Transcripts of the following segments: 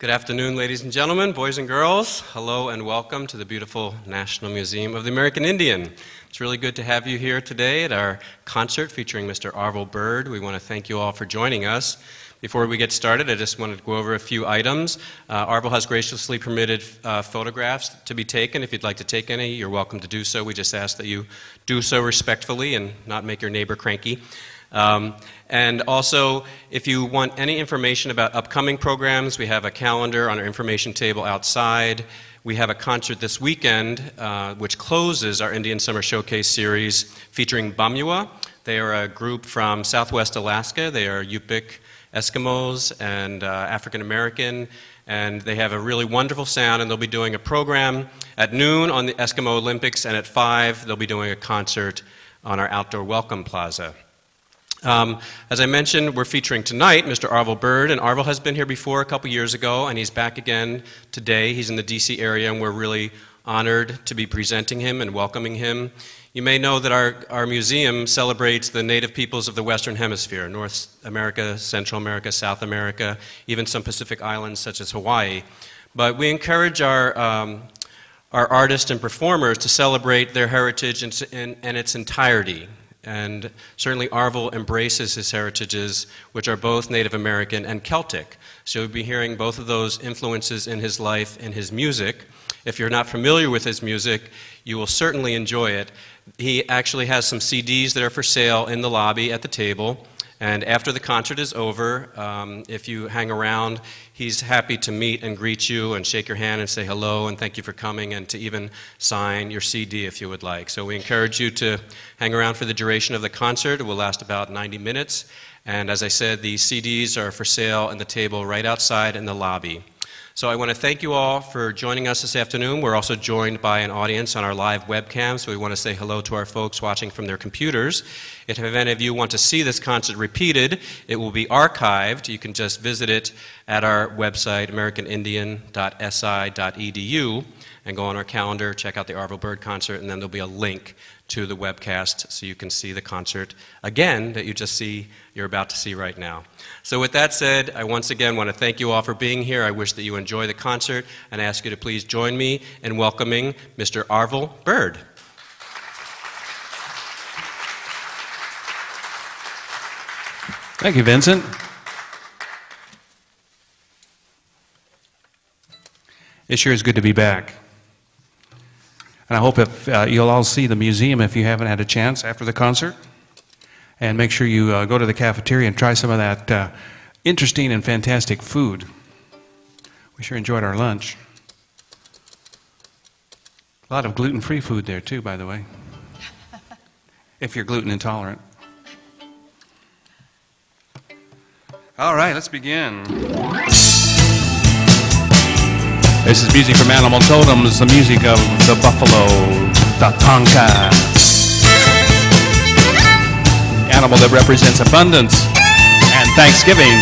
Good afternoon, ladies and gentlemen, boys and girls. Hello and welcome to the beautiful National Museum of the American Indian. It's really good to have you here today at our concert featuring Mr. Arvel Bird. We want to thank you all for joining us. Before we get started, I just wanted to go over a few items. Arvel has graciously permitted photographs to be taken. If you'd like to take any, you're welcome to do so. We just ask that you do so respectfully and not make your neighbor cranky. And also, if you want any information about upcoming programs, we have a calendar on our information table outside. We have a concert this weekend, which closes our Indian Summer Showcase series featuring Bamua. They are a group from Southwest Alaska. They are Yupik Eskimos and African American, and they have a really wonderful sound, and they'll be doing a program at noon on the Eskimo Olympics, and at 5 they'll be doing a concert on our outdoor welcome plaza. As I mentioned, we're featuring tonight Mr. Arvel Bird, and Arvel has been here before a couple years ago, and he's back again today. He's in the DC area, and we're really honored to be presenting him and welcoming him. You may know that our museum celebrates the native peoples of the Western Hemisphere, North America, Central America, South America, even some Pacific islands such as Hawaii. But we encourage our artists and performers to celebrate their heritage in its entirety. And certainly Arvel embraces his heritages, which are both Native American and Celtic. So you'll be hearing both of those influences in his life and his music. If you're not familiar with his music, you will certainly enjoy it. He actually has some CDs that are for sale in the lobby at the table. And after the concert is over, if you hang around, he's happy to meet and greet you and shake your hand and say hello and thank you for coming, and to even sign your CD if you would like. So we encourage you to hang around for the duration of the concert. It will last about 90 minutes. And as I said, the CDs are for sale in the table right outside in the lobby. So I want to thank you all for joining us this afternoon. We're also joined by an audience on our live webcam, so we want to say hello to our folks watching from their computers. If any of you want to see this concert repeated, it will be archived. You can just visit it at our website, americanindian.si.edu, and go on our calendar, check out the Arvel Bird concert, and then there'll be a link to the webcast so you can see the concert again that you're about to see right now. So with that said, I once again want to thank you all for being here. I wish that you enjoy the concert, and I ask you to please join me in welcoming Mr. Arvel Bird. Thank you, Vincent. It sure is good to be back. And I hope if you'll all see the museum if you haven't had a chance after the concert. And make sure you go to the cafeteria and try some of that interesting and fantastic food. We sure enjoyed our lunch. A lot of gluten-free food there too, by the way, if you're gluten intolerant. All right, let's begin. This is music from Animal Totems, the music of the buffalo, the tonka. Animal that represents abundance and Thanksgiving.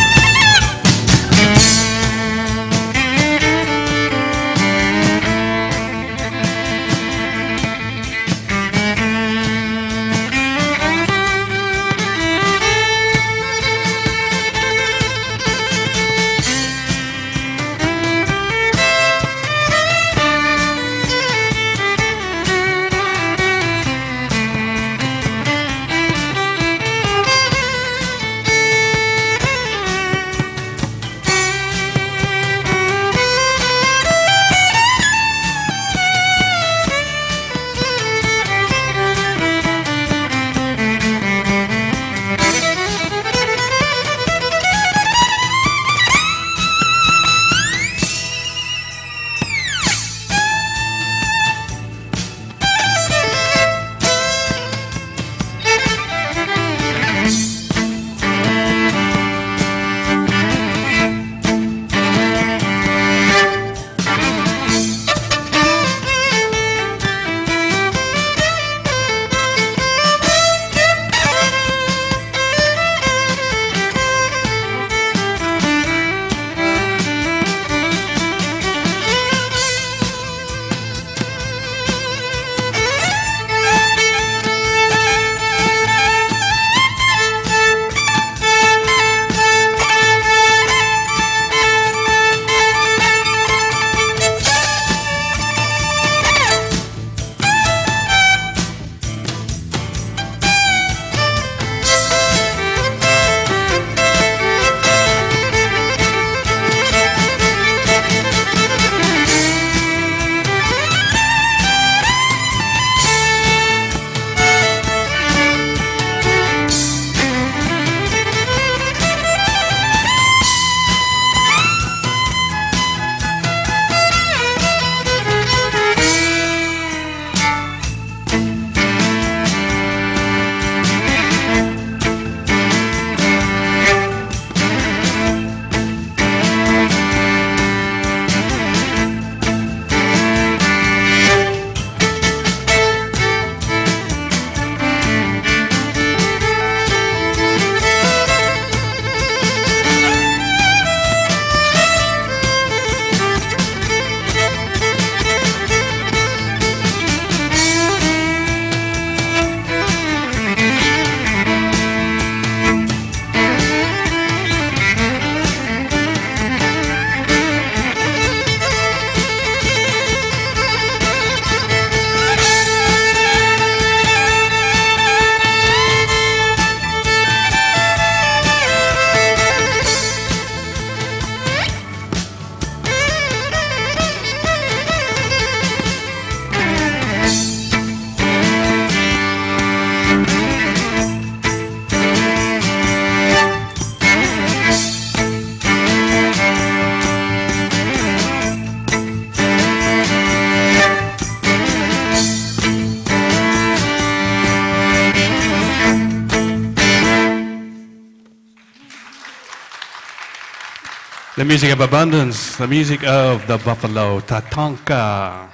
The music of abundance, the music of the buffalo, tatanka.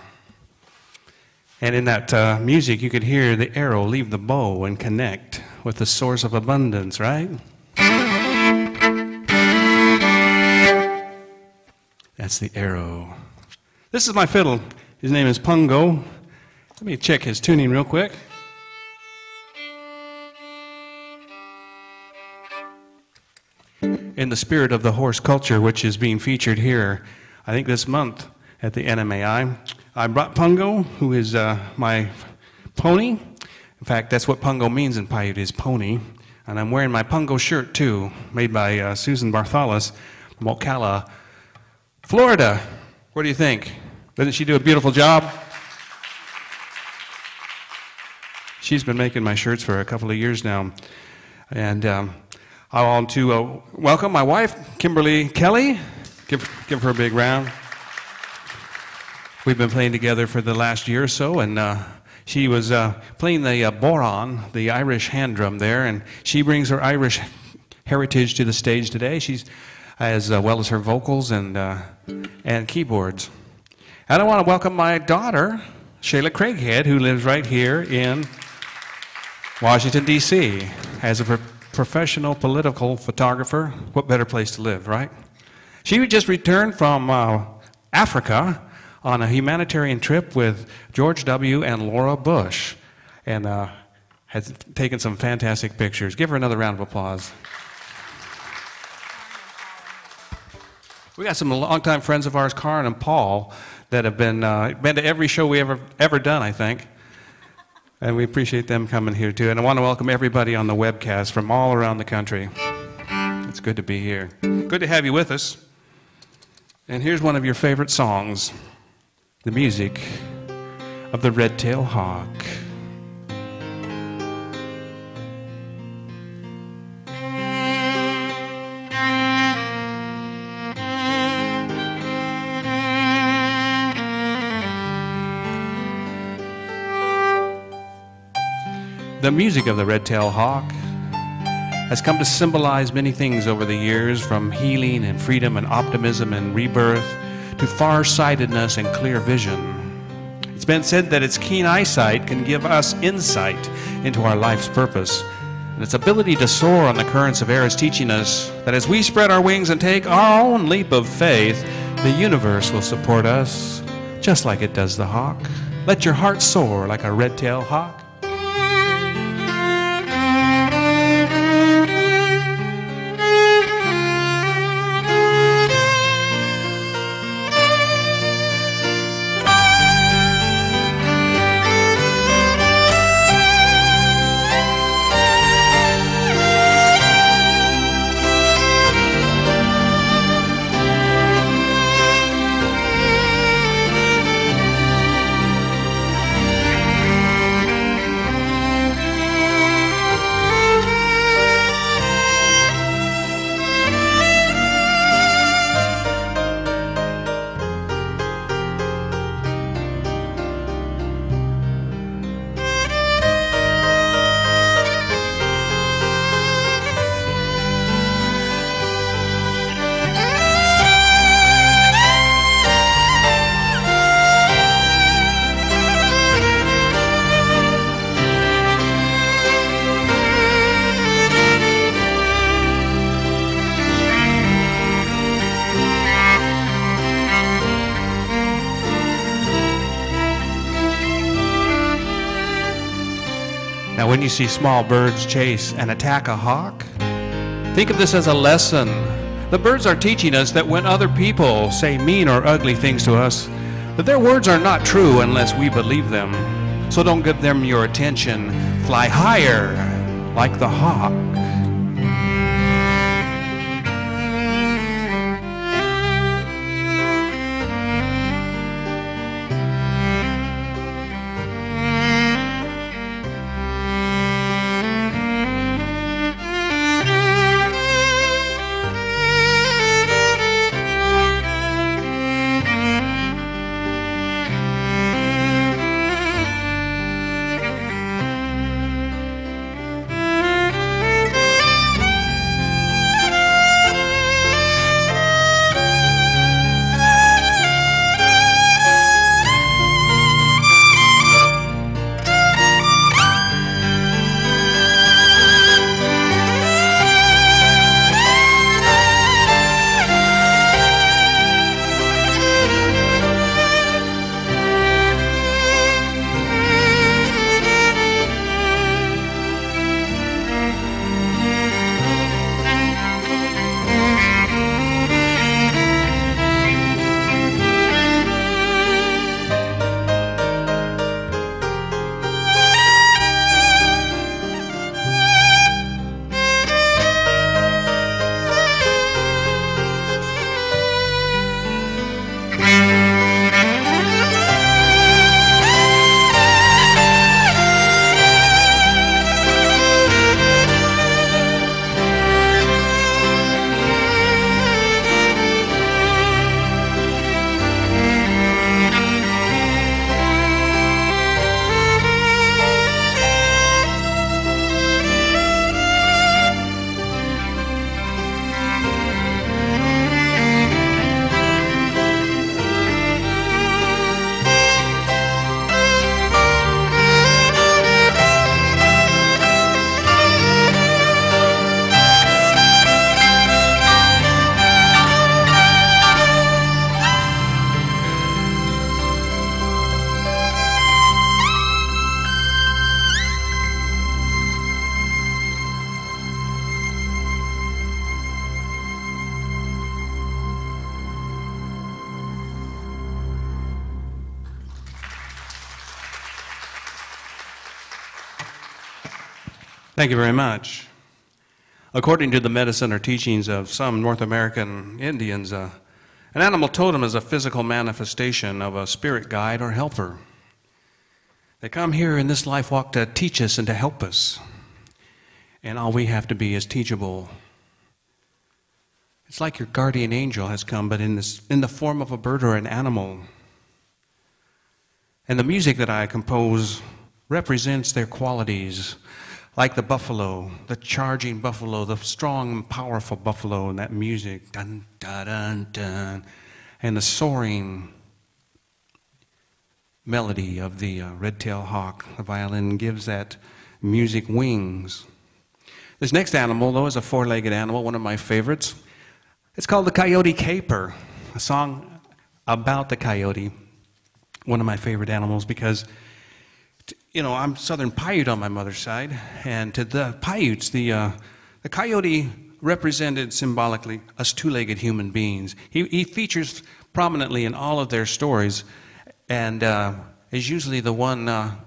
And in that music, you could hear the arrow leave the bow and connect with the source of abundance, right? That's the arrow. This is my fiddle. His name is Pungo. Let me check his tuning real quick. In the spirit of the horse culture, which is being featured here, I think this month at the NMAI, I brought Pungo, who is my pony. In fact, that's what Pungo means in Paiute, is pony. And I'm wearing my Pungo shirt, too, made by Susan Barthalis from Ocala, Florida. What do you think? Doesn't she do a beautiful job? She's been making my shirts for a couple of years now. And I want to welcome my wife, Kimberly Kelley. Give her a big round. We've been playing together for the last year or so, and she was playing the boron, the Irish hand drum there, and she brings her Irish heritage to the stage today. She's as well as her vocals and keyboards. And I want to welcome my daughter, Shayla Craighead, who lives right here in Washington, D.C. as a professional political photographer. What better place to live, right? She just returned from Africa on a humanitarian trip with George W. and Laura Bush, and has taken some fantastic pictures. Give her another round of applause. We got some longtime friends of ours, Karen and Paul, that have been to every show we ever done, I think. And we appreciate them coming here, too. And I want to welcome everybody on the webcast from all around the country. It's good to be here. Good to have you with us. And here's one of your favorite songs, the music of the red-tailed hawk. The music of the red-tailed hawk has come to symbolize many things over the years, from healing and freedom and optimism and rebirth to far-sightedness and clear vision. It's been said that its keen eyesight can give us insight into our life's purpose, and its ability to soar on the currents of air is teaching us that as we spread our wings and take our own leap of faith, the universe will support us just like it does the hawk. Let your heart soar like a red-tailed hawk. Now, when you see small birds chase and attack a hawk, think of this as a lesson. The birds are teaching us that when other people say mean or ugly things to us, that their words are not true unless we believe them. So don't give them your attention. Fly higher like the hawk. Thank you very much. According to the medicine or teachings of some North American Indians, an animal totem is a physical manifestation of a spirit guide or helper. They come here in this life walk to teach us and to help us. And all we have to be is teachable. It's like your guardian angel has come, but in the form of a bird or an animal. And the music that I compose represents their qualities, like the buffalo, the charging buffalo, the strong and powerful buffalo, and that music, dun, dun, dun, dun, and the soaring melody of the red-tailed hawk. The violin gives that music wings. This next animal, though, is a four-legged animal, one of my favorites. It's called the coyote caper, a song about the coyote, one of my favorite animals because, you know, I'm Southern Paiute on my mother's side, and to the Paiutes, the coyote represented symbolically us two-legged human beings. He features prominently in all of their stories, and is usually the one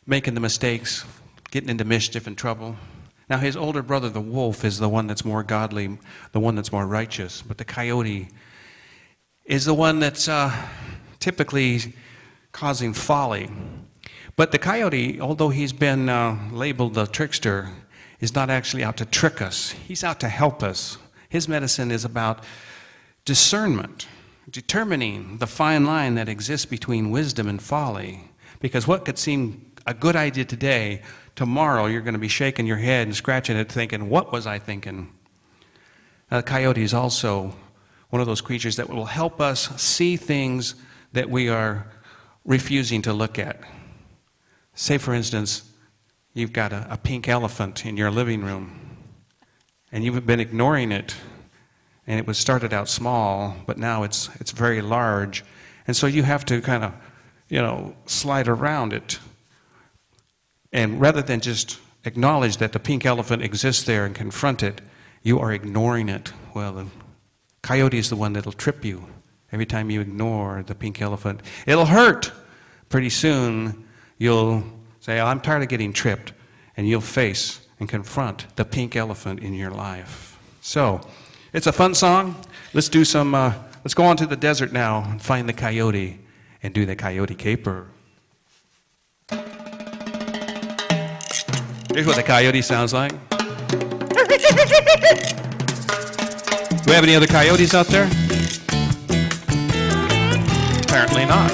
making the mistakes, getting into mischief and trouble. Now his older brother, the wolf, is the one that's more godly, the one that's more righteous, but the coyote is the one that's typically causing folly. But the coyote, although he's been labeled the trickster, is not actually out to trick us. He's out to help us. His medicine is about discernment, determining the fine line that exists between wisdom and folly. Because what could seem a good idea today, tomorrow you're going to be shaking your head and scratching it thinking, what was I thinking? Now, the coyote is also one of those creatures that will help us see things that we are refusing to look at. Say, for instance, you've got a pink elephant in your living room, and you've been ignoring it, and it was started out small, but now it's very large, and so you have to kind of, you know, slide around it. And rather than just acknowledge that the pink elephant exists there and confront it, you are ignoring it. Well, the coyote is the one that'll trip you every time you ignore the pink elephant. It'll hurt. Pretty soon, you'll say, oh, I'm tired of getting tripped, and you'll face and confront the pink elephant in your life. So, it's a fun song. Let's do some, let's go on to the desert now and find the coyote and do the coyote caper. Here's what the coyote sounds like. Do we have any other coyotes out there? Apparently not.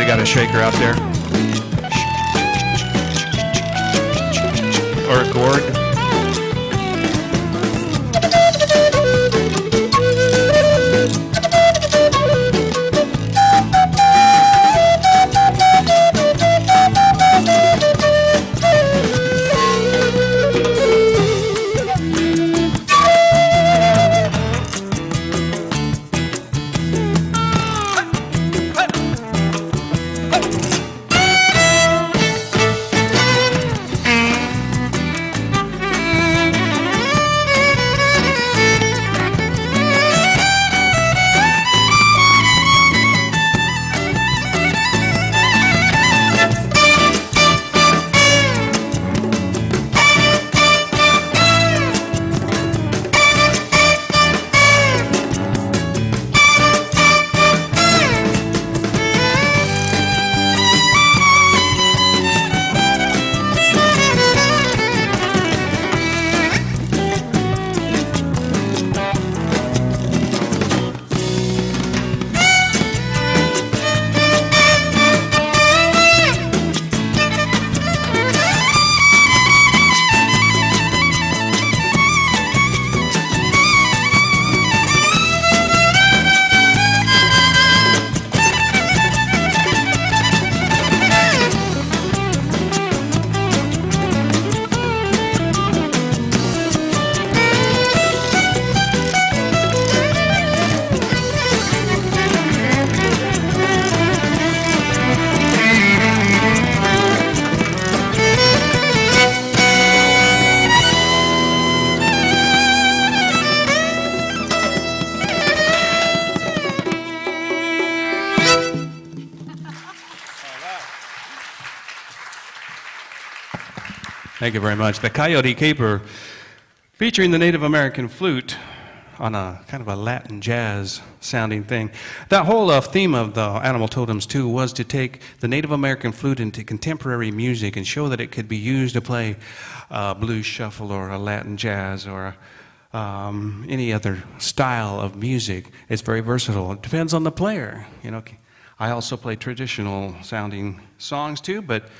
Got a shaker out there? Or a gourd? Thank you very much. The Coyote Caper, featuring the Native American flute on a kind of a Latin jazz sounding thing. That whole theme of the Animal Totems too was to take the Native American flute into contemporary music and show that it could be used to play blues shuffle or a Latin jazz or any other style of music. It's very versatile. It depends on the player. You know, I also play traditional sounding songs too, but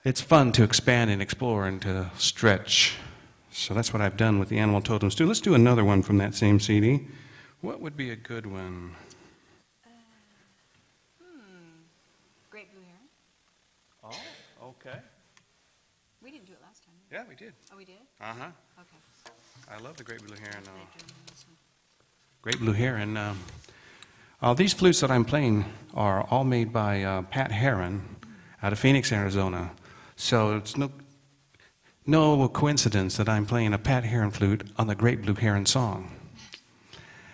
it's fun to expand and explore and to stretch. So that's what I've done with the Animal Totems too. Let's do another one from that same CD. What would be a good one? Great Blue Heron. Oh, okay. We didn't do it last time. Yeah, we did. Oh, we did? Uh-huh. Okay. I love the Great Blue Heron. Great Blue Heron. Great Blue Heron. These flutes that I'm playing are all made by Pat Heron out of Phoenix, Arizona. So it's no coincidence that I'm playing a Pat Heron flute on the Great Blue Heron song.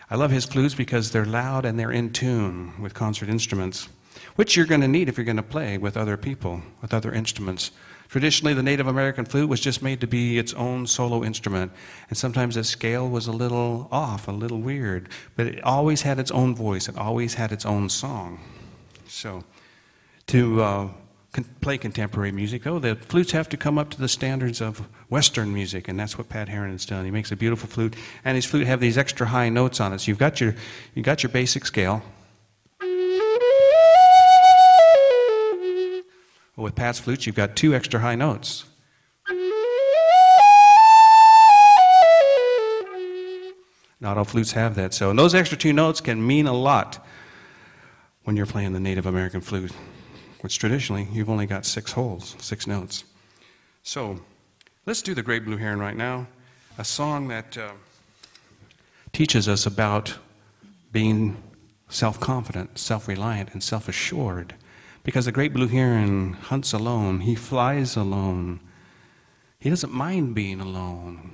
I love his flutes because they're loud and they're in tune with concert instruments, which you're going to need if you're going to play with other people, with other instruments. Traditionally, the Native American flute was just made to be its own solo instrument, and sometimes the scale was a little off, a little weird, but it always had its own voice, it always had its own song. So, to play contemporary music, though, the flutes have to come up to the standards of Western music, and that's what Pat Heron has done. He makes a beautiful flute, and his flute have these extra high notes on it. So you've got your basic scale. With Pat's flutes, you've got two extra high notes. Not all flutes have that. So, and those extra two notes can mean a lot when you're playing the Native American flute, which traditionally you've only got 6 holes, 6 notes. So, let's do the Great Blue Heron right now, a song that teaches us about being self-confident, self-reliant, and self-assured. Because the Great Blue Heron hunts alone, he flies alone. He doesn't mind being alone.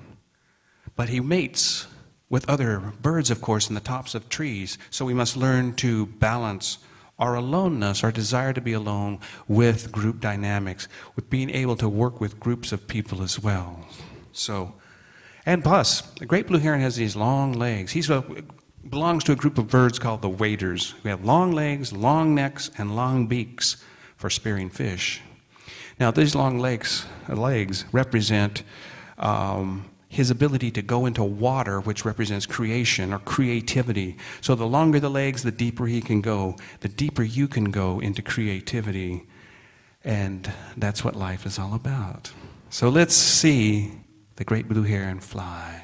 But he mates with other birds, of course, in the tops of trees. So we must learn to balance our aloneness, our desire to be alone, with group dynamics, with being able to work with groups of people as well. So, and plus, the Great Blue Heron has these long legs. He belongs to a group of birds called the waders, who have long legs, long necks, and long beaks for spearing fish. Now, these long legs represent his ability to go into water, which represents creation or creativity. So the longer the legs, the deeper he can go, the deeper you can go into creativity. And that's what life is all about. So let's see the Great Blue Heron fly.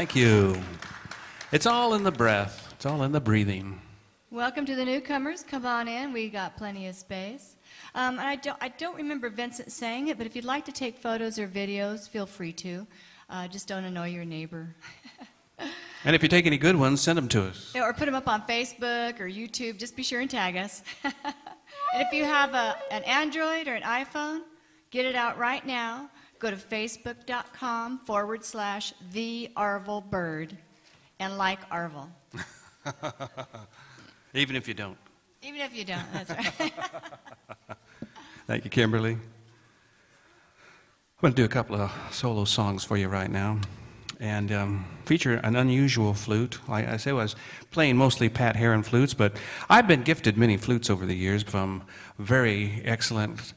Thank you. It's all in the breath. It's all in the breathing. Welcome to the newcomers. Come on in. We got plenty of space. I don't remember Vincent saying it, but if you'd like to take photos or videos, feel free to. Just don't annoy your neighbor. And if you take any good ones, send them to us. Or put them up on Facebook or YouTube. Just be sure and tag us. And if you have an Android or an iPhone, get it out right now. Go to facebook.com/the Arvel Bird and like Arvel. Even if you don't. Even if you don't, that's right. Thank you, Kimberly. I'm going to do a couple of solo songs for you right now and feature an unusual flute. Like I say, I was playing mostly Pat Heron flutes, but I've been gifted many flutes over the years from very excellent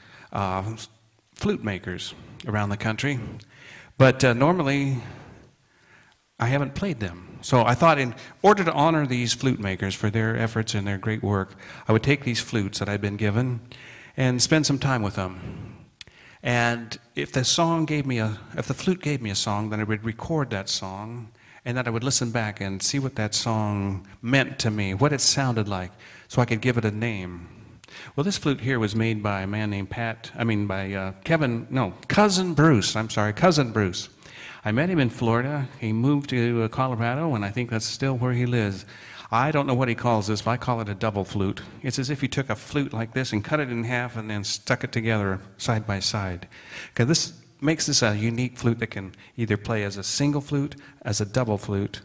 flute makers around the country. But normally, I haven't played them. So I thought in order to honor these flute makers for their efforts and their great work, I would take these flutes that I've been given and spend some time with them. And if the flute gave me a song, then I would record that song, and then I would listen back and see what that song meant to me, what it sounded like, so I could give it a name. Well, this flute here was made by a man named Cousin Bruce. Cousin Bruce. I met him in Florida. He moved to Colorado, and I think that's still where he lives. I don't know what he calls this, but I call it a double flute. It's as if you took a flute like this and cut it in half and then stuck it together side by side. Because this makes this a unique flute that can either play as a single flute, as a drone flute,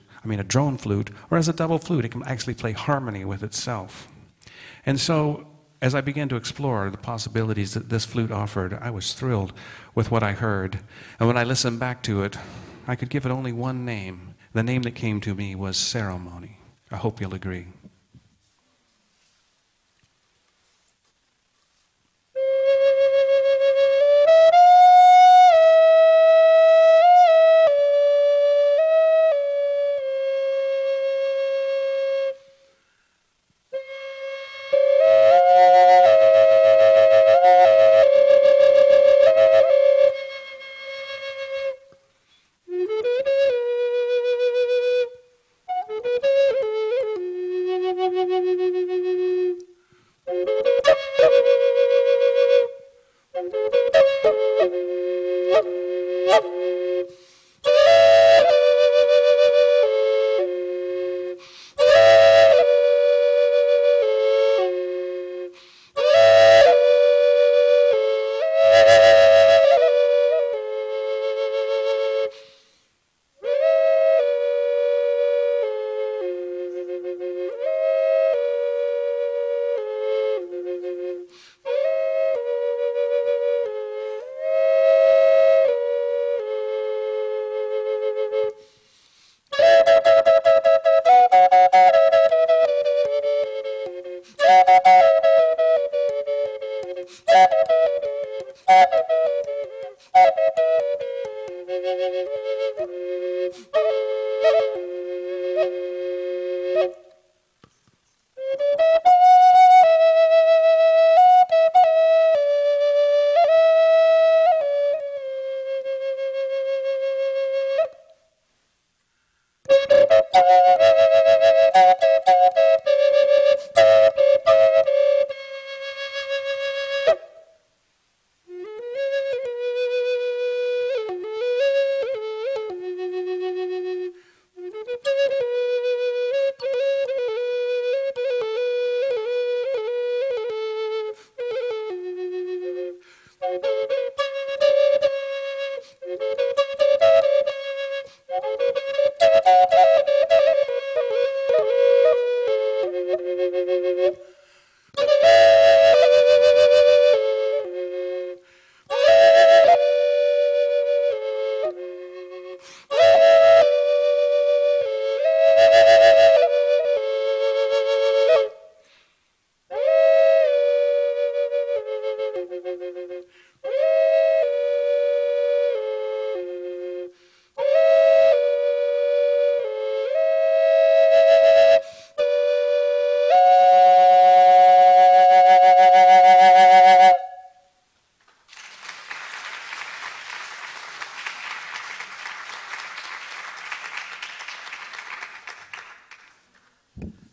or as a double flute. It can actually play harmony with itself. And so, as I began to explore the possibilities that this flute offered, I was thrilled with what I heard. And when I listened back to it, I could give it only one name. The name that came to me was Ceremony. I hope you'll agree.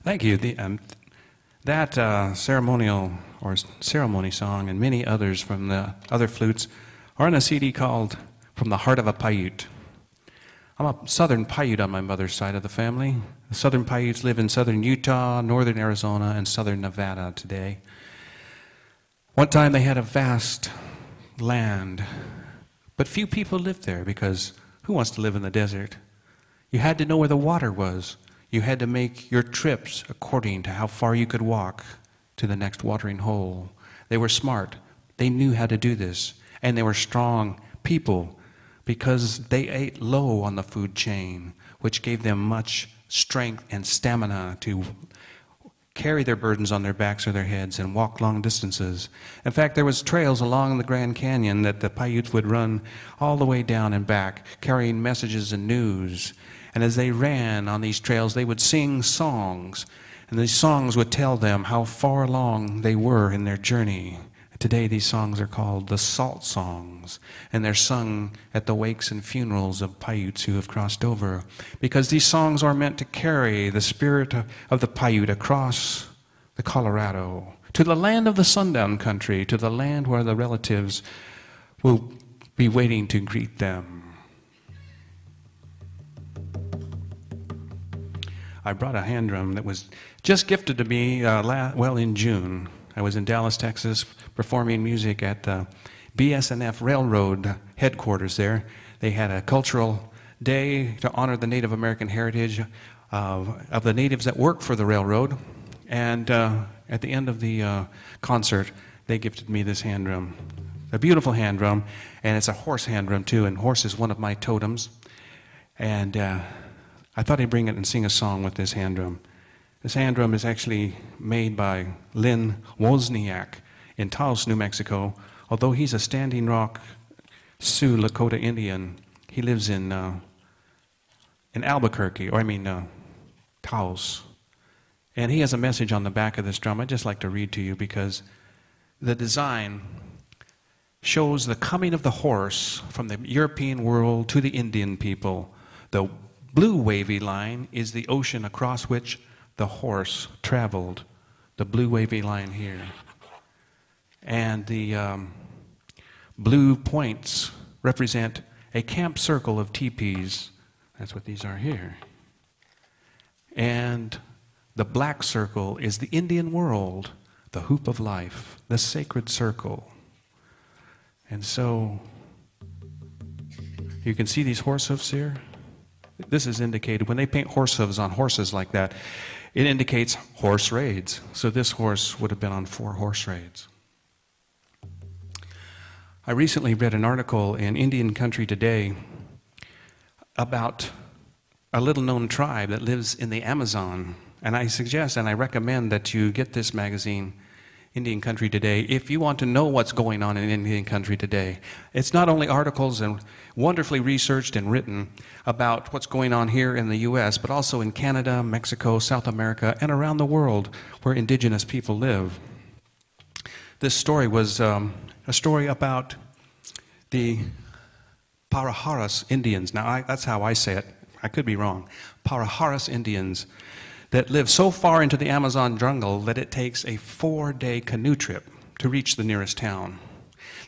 Thank you. That ceremonial or ceremony song and many others from the other flutes are on a CD called From the Heart of a Paiute. I'm a southern Paiute on my mother's side of the family. The southern Paiutes live in southern Utah, northern Arizona, and southern Nevada today. One time they had a vast land, but few people lived there because who wants to live in the desert? You had to know where the water was. You had to make your trips according to how far you could walk to the next watering hole. They were smart. They knew how to do this. And they were strong people because they ate low on the food chain, which gave them much strength and stamina to carry their burdens on their backs or their heads and walk long distances. In fact, there was trails along the Grand Canyon that the Paiutes would run all the way down and back, carrying messages and news. And as they ran on these trails, they would sing songs, and these songs would tell them how far along they were in their journey. Today, these songs are called the salt songs, and they're sung at the wakes and funerals of Paiutes who have crossed over, because these songs are meant to carry the spirit of the Paiute across the Colorado, to the land of the sundown country, to the land where the relatives will be waiting to greet them. I brought a hand drum that was just gifted to me, in June. I was in Dallas, Texas, performing music at the BSNF Railroad headquarters there. They had a cultural day to honor the Native American heritage of the natives that work for the railroad. And at the end of the concert, they gifted me this hand drum. A beautiful hand drum, and it's a horse hand drum too, and horse is one of my totems. And I thought I'd bring it and sing a song with this hand drum. This hand drum is actually made by Lynn Wozniak in Taos, New Mexico. Although he's a Standing Rock Sioux Lakota Indian, he lives in Albuquerque, Taos. And he has a message on the back of this drum I'd just like to read to you, because the design shows the coming of the horse from the European world to the Indian people. The blue wavy line is the ocean across which the horse traveled, the blue wavy line here. And the blue points represent a camp circle of teepees. That's what these are here. And the black circle is the Indian world, the hoop of life, the sacred circle. And so you can see these horse hoofs here. This is indicated when they paint horse hooves on horses like that. It indicates horse raids. So this horse would have been on 4 horse raids. I recently read an article in Indian Country Today about a little-known tribe that lives in the Amazon. And I suggest and I recommend that you get this magazine, Indian Country Today, if you want to know what's going on in Indian Country today. It's not only articles and wonderfully researched and written about what's going on here in the U.S., but also in Canada, Mexico, South America, and around the world where indigenous people live. This story was a story about the Paraharas Indians. Now, that's how I say it. I could be wrong. Paraharas Indians that live so far into the Amazon jungle that it takes a 4-day canoe trip to reach the nearest town.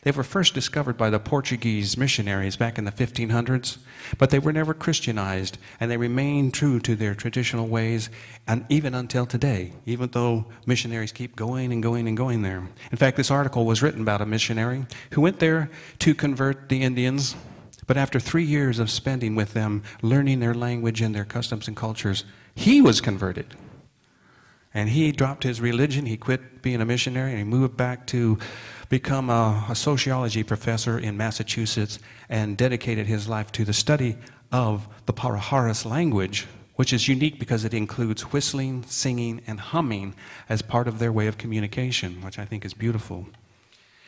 They were first discovered by the Portuguese missionaries back in the 1500s, but they were never Christianized, and they remained true to their traditional ways, and even until today, even though missionaries keep going and going and going there. In fact, this article was written about a missionary who went there to convert the Indians, but after 3 years of spending with them, learning their language and their customs and cultures, he was converted. And he dropped his religion, he quit being a missionary, and he moved back to become a sociology professor in Massachusetts and dedicated his life to the study of the Paraharas language, which is unique because it includes whistling, singing, and humming as part of their way of communication, which I think is beautiful.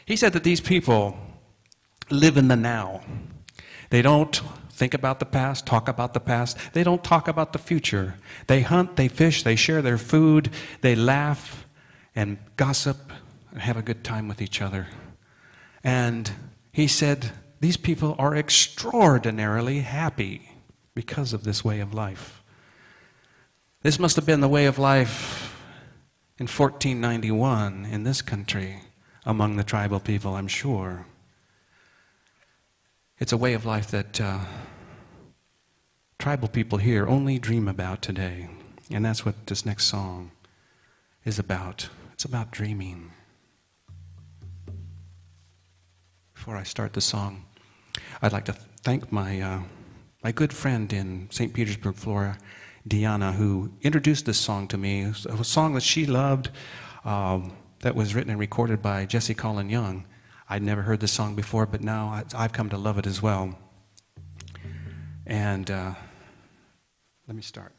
He said that these people live in the now. They don't think about the past, talk about the past. They don't talk about the future. They hunt, they fish, they share their food, they laugh and gossip and have a good time with each other. And he said, these people are extraordinarily happy because of this way of life. This must have been the way of life in 1491 in this country among the tribal people, I'm sure. It's a way of life that tribal people here only dream about today. And that's what this next song is about. It's about dreaming. Before I start the song, I'd like to thank my good friend in St. Petersburg, Florida, Deanna, who introduced this song to me. It was a song that she loved that was written and recorded by Jesse Colin Young. I'd never heard this song before, but now I've come to love it as well. And let me start.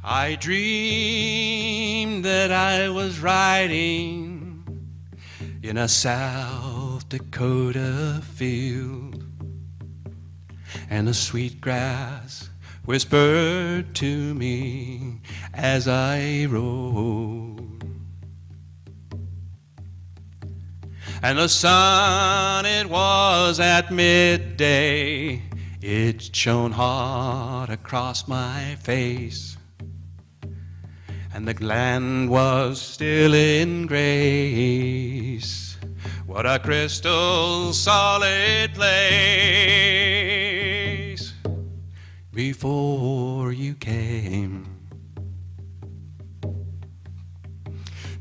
I dreamed that I was riding in a South Dakota field, and the sweet grass whispered to me as I rode. And the sun, it was at midday, it shone hot across my face, and the land was still in grace. What a crystal solid place before you came.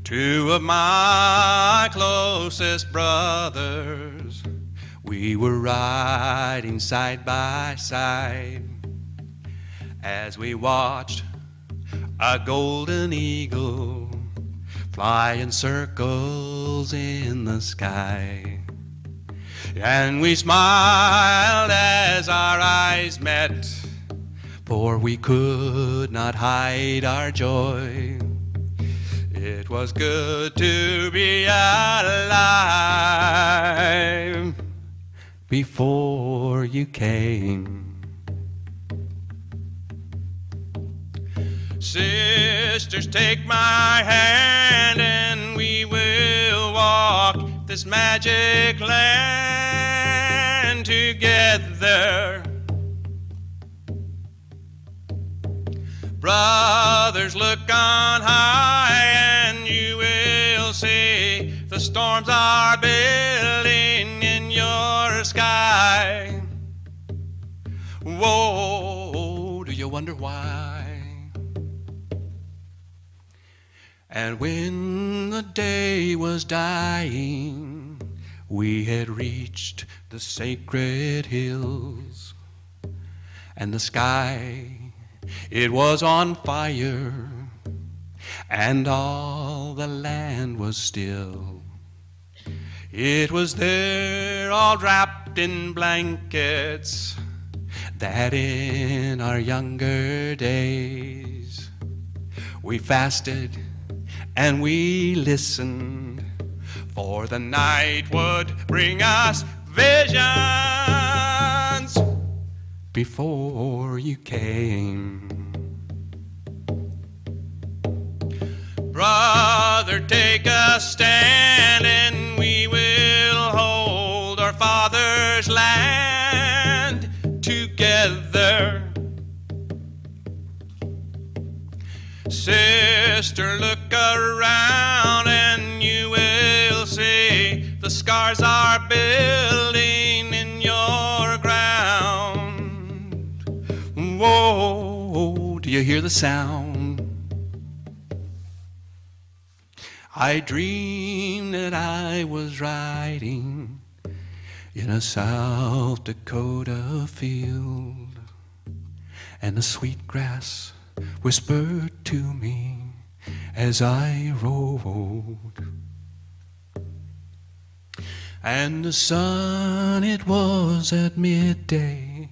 Two of my closest brothers, we were riding side by side as we watched a golden eagle fly in circles in the sky. And we smiled as our eyes met, for we could not hide our joy. It was good to be alive before you came. Sisters, take my hand and we will walk this magic land together. Brothers, look on high and you will see the storms are building in your sky. Whoa, do you wonder why? And when the day was dying, we had reached the sacred hills, and the sky, it was on fire, and all the land was still. It was there all wrapped in blankets that in our younger days we fasted and we listened, for the night would bring us visions before you came. Brother, take a stand and we will hold our father's land together. Sister, look around and you will see the scars are building in your ground. Whoa, do you hear the sound? I dreamed that I was riding in a South Dakota field, and the sweet grass whispered to me as I rode. And the sun, it was at midday,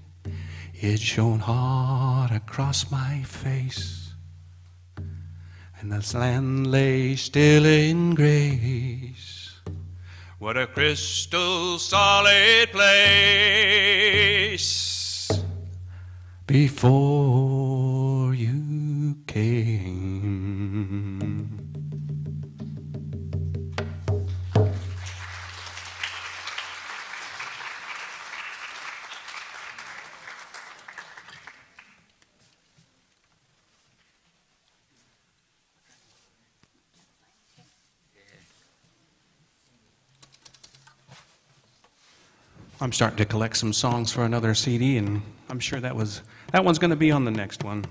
it shone hot across my face, and the land lay still in grace. What a crystal solid place before you came. I'm starting to collect some songs for another CD, and I'm sure that one's going to be on the next one.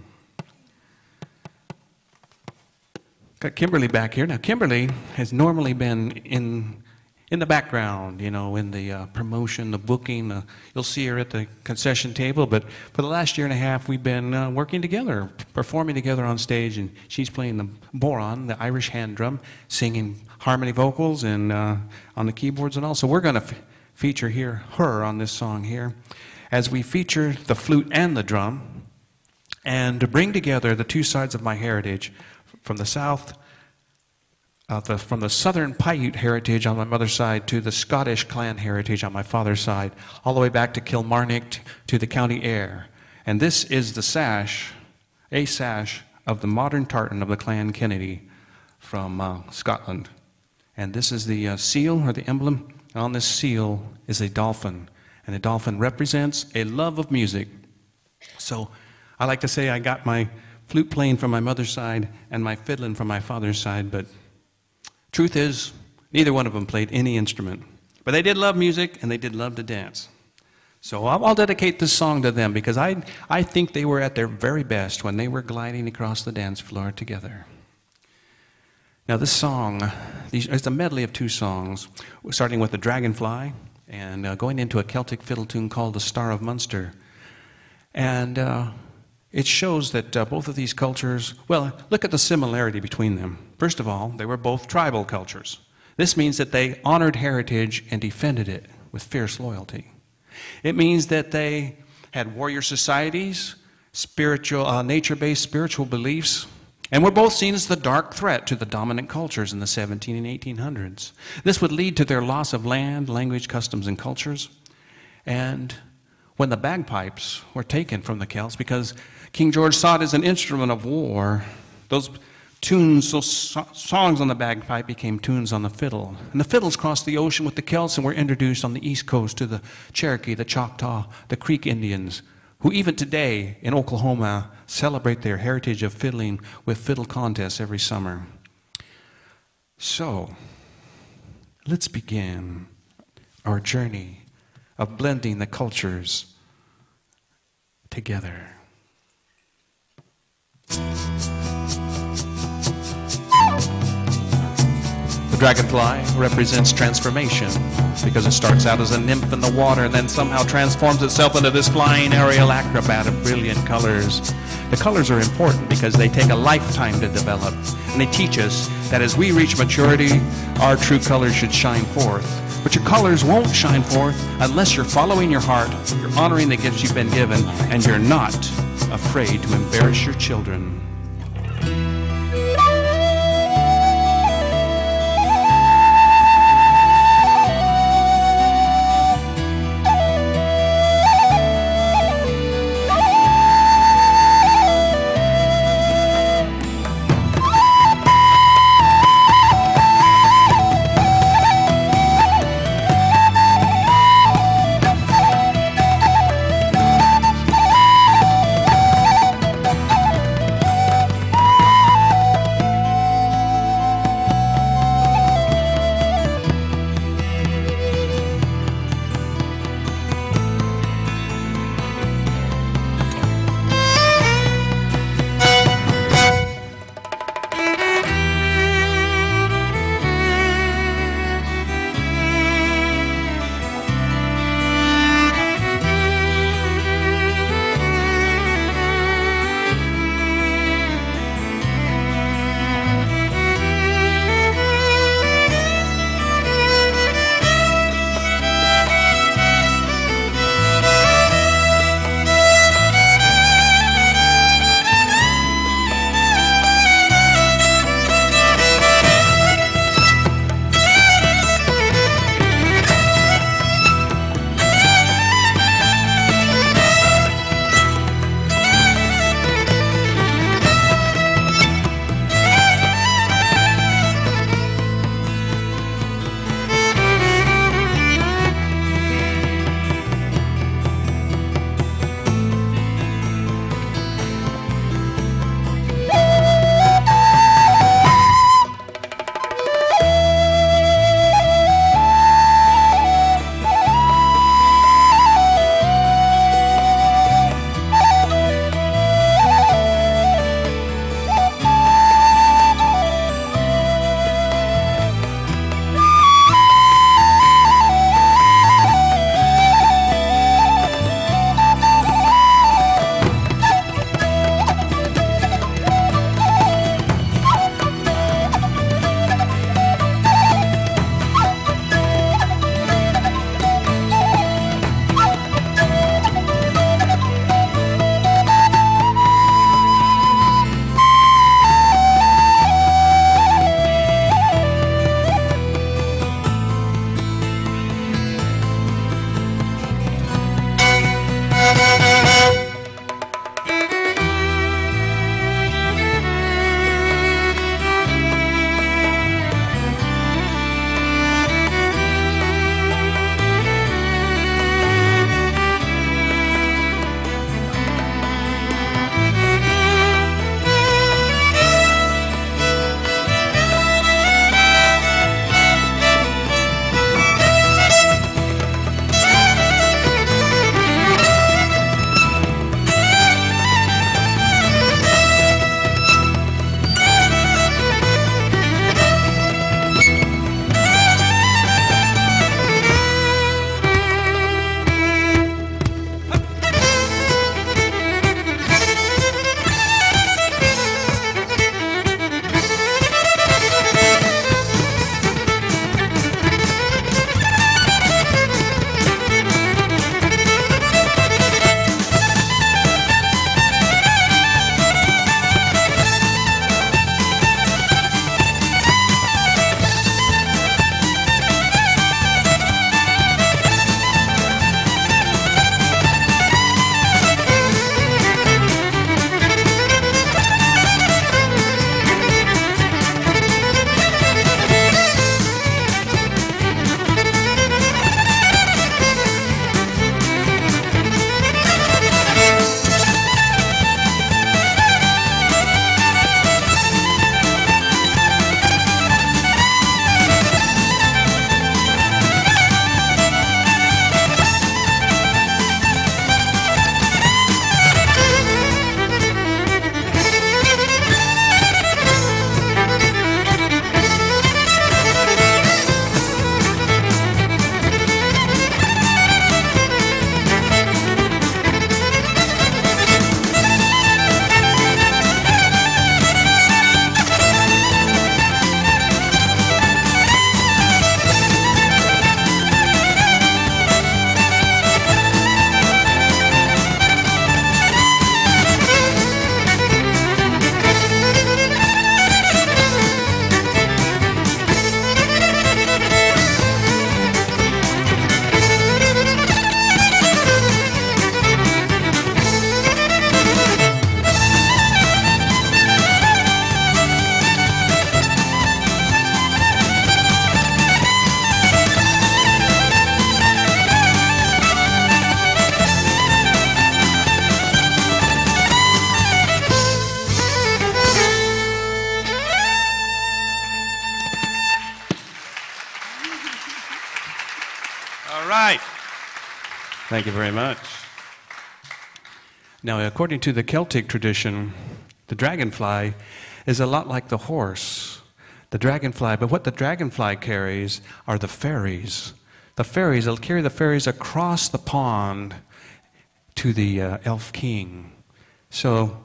Got Kimberly back here. Now, Kimberly has normally been in the background, you know, in the promotion, the booking. You'll see her at the concession table, but for the last year and a half, we've been working together, performing together on stage, and she's playing the boron, the Irish hand drum, singing harmony vocals and on the keyboards and all. So we're going to feature her on this song here, as we feature the flute and the drum, and to bring together the two sides of my heritage, from the south, from the southern Paiute heritage on my mother's side to the Scottish clan heritage on my father's side, all the way back to Kilmarnock to the County Ayr. And this is the sash, a sash of the modern tartan of the Clan Kennedy from Scotland. And this is the seal, or the emblem. On this seal is a dolphin, and a dolphin represents a love of music. So I like to say I got my flute playing from my mother's side and my fiddling from my father's side, but truth is, neither one of them played any instrument. But they did love music, and they did love to dance. So I'll dedicate this song to them, because I think they were at their very best when they were gliding across the dance floor together. Now this song, it's a medley of two songs, starting with the Dragonfly and going into a Celtic fiddle tune called the Star of Munster. And it shows that both of these cultures, well, look at the similarity between them. First of all, they were both tribal cultures. This means that they honored heritage and defended it with fierce loyalty. It means that they had warrior societies, spiritual, nature-based spiritual beliefs, and were both seen as the dark threat to the dominant cultures in the 17 and 1800s. This would lead to their loss of land, language, customs, and cultures. And when the bagpipes were taken from the Celts, because King George saw it as an instrument of war, those tunes, those songs on the bagpipe became tunes on the fiddle. And the fiddles crossed the ocean with the Celts and were introduced on the East Coast to the Cherokee, the Choctaw, the Creek Indians, who even today in Oklahoma celebrate their heritage of fiddling with fiddle contests every summer. So, let's begin our journey of blending the cultures together. The dragonfly represents transformation, because it starts out as a nymph in the water and then somehow transforms itself into this flying aerial acrobat of brilliant colors. The colors are important because they take a lifetime to develop, and they teach us that as we reach maturity, our true colors should shine forth. But your colors won't shine forth unless you're following your heart, you're honoring the gifts you've been given, and you're not afraid to embarrass your children. right. Thank you very much. Now, according to the Celtic tradition, the dragonfly is a lot like the horse. The dragonfly, but what the dragonfly carries are the fairies. The fairies, they'll carry the fairies across the pond to the elf king. So,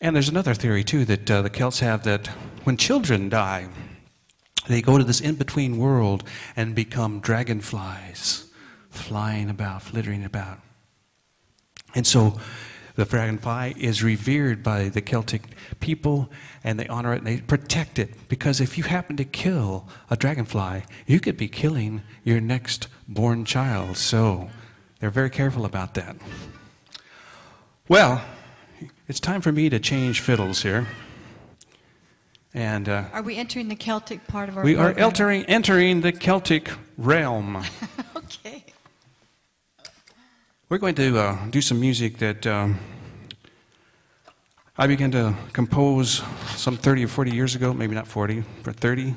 and there's another theory too that the Celts have, that when children die, they go to this in-between world and become dragonflies, flying about, flittering about. And so the dragonfly is revered by the Celtic people, and they honor it and they protect it, because if you happen to kill a dragonfly, you could be killing your next born child. So they're very careful about that. Well, it's time for me to change fiddles here. And Are we entering the Celtic part of our we are program? entering the Celtic realm. Okay. We're going to do some music that I began to compose some 30 or 40 years ago, maybe not 40, but 30.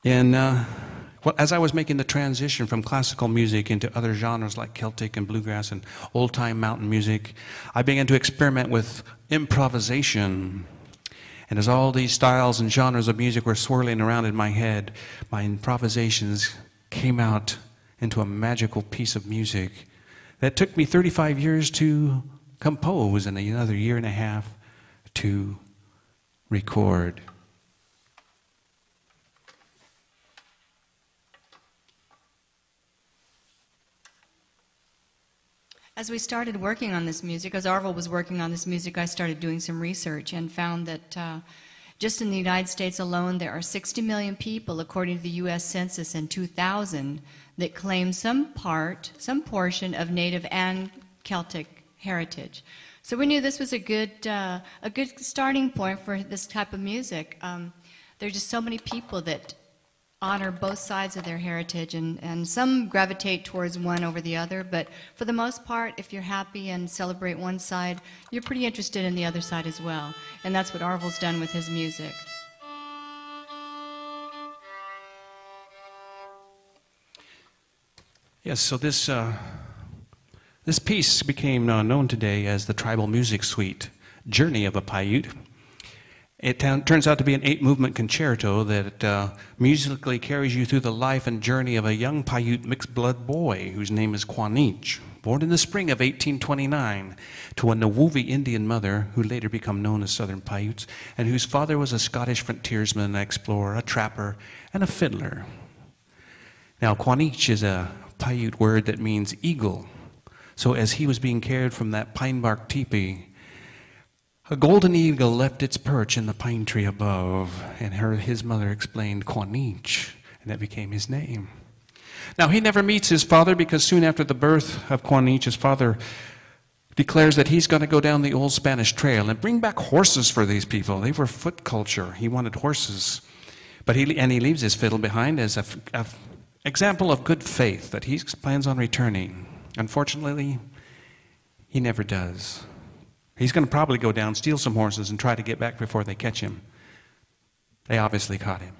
And well, as I was making the transition from classical music into other genres like Celtic and bluegrass and old-time mountain music, I began to experiment with improvisation. And as all these styles and genres of music were swirling around in my head, my improvisations came out into a magical piece of music that took me 35 years to compose and another year and a half to record. As we started working on this music, as Arvel was working on this music, I started doing some research and found that just in the United States alone, there are 60 million people, according to the U.S. Census in 2000, that claim some portion of Native and Celtic heritage. So we knew this was a good starting point for this type of music. There's just so many people that honor both sides of their heritage, and some gravitate towards one over the other, but for the most part, if you're happy and celebrate one side, you're pretty interested in the other side as well. And that's what Arvel's done with his music. Yes, so this piece became known today as the Tribal Music Suite, Journey of a Paiute. It turns out to be an 8-movement concerto that musically carries you through the life and journey of a young Paiute mixed-blood boy whose name is Quanich, born in the spring of 1829 to a Nawuvi Indian mother who later became known as Southern Paiutes, and whose father was a Scottish frontiersman, an explorer, a trapper, and a fiddler. Now, Quanich is a Paiute word that means eagle. So as he was being carried from that pine bark teepee, a golden eagle left its perch in the pine tree above, and his mother explained Quanich, and that became his name. Now, he never meets his father, because soon after the birth of Quanich, his father declares that he's going to go down the old Spanish trail and bring back horses for these people. They were foot culture. He wanted horses. But he leaves his fiddle behind as an example of good faith that he plans on returning. Unfortunately, he never does. He's going to probably go down, steal some horses, and try to get back before they catch him. They obviously caught him.